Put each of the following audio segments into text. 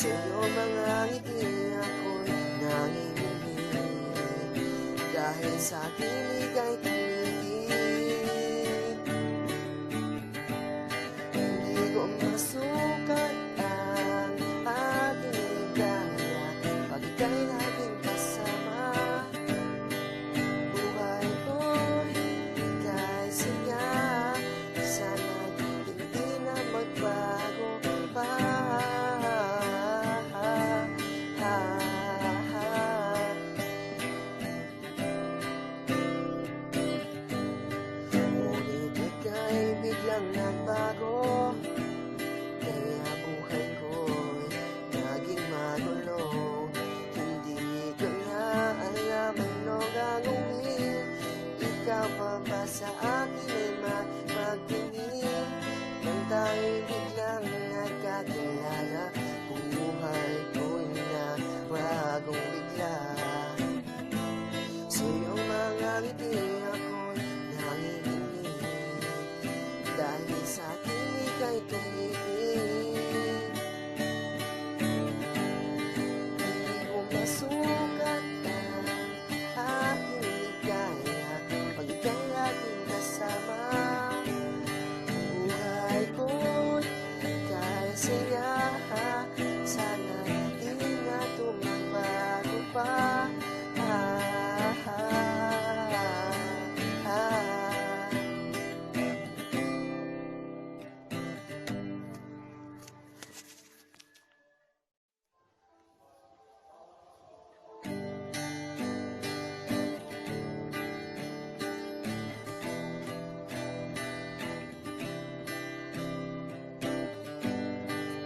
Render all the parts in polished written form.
Sa'yo mga ngiti ako'y nanginginig, dahil sa kilig ay tumitig. Hindi ko masukat ang ating ligaya pag ika'y laging kasama. Buhay ko'y ika'y saya, sana'y hindi na magbago pa. Ngunit ika'y biglang nagbago, kaya buhay ko'y naging magulo. Hindi ko na alam anong gagawin, ikaw pa ba sa akin ay magtingin? Nang tayo'y biglang nagkakilala, buhay ko'y nagbagong bigla. Sa iyong mga ngiti ako'y nanginginig, dahil sa akin ika'y tumitig. Hindi ko masukat ang aking ligaya pag ika'y laging kasama. Buhay ko'y ika'y saya, sana di na tumagbago pa.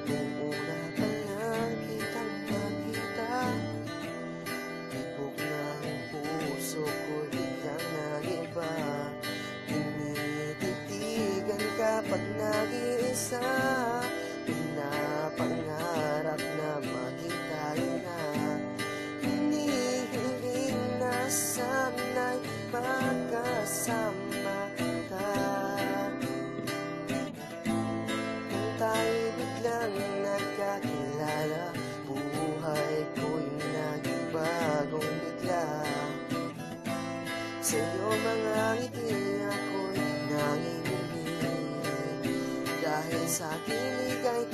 Nung una pa lang kitang makita, tibok ng puso ko'y biglang nag-iba. Tinititigan ka pag nag-iisa, pinapangarap na maging tayo na. Hinihiling na sana'y magkasama ka. Nung tayo'y biglang nagkakilala, buhay ko'y nagbagong bigla. Sa'yo mga ngiti ako'y nanginginig, dahil sa kilig ay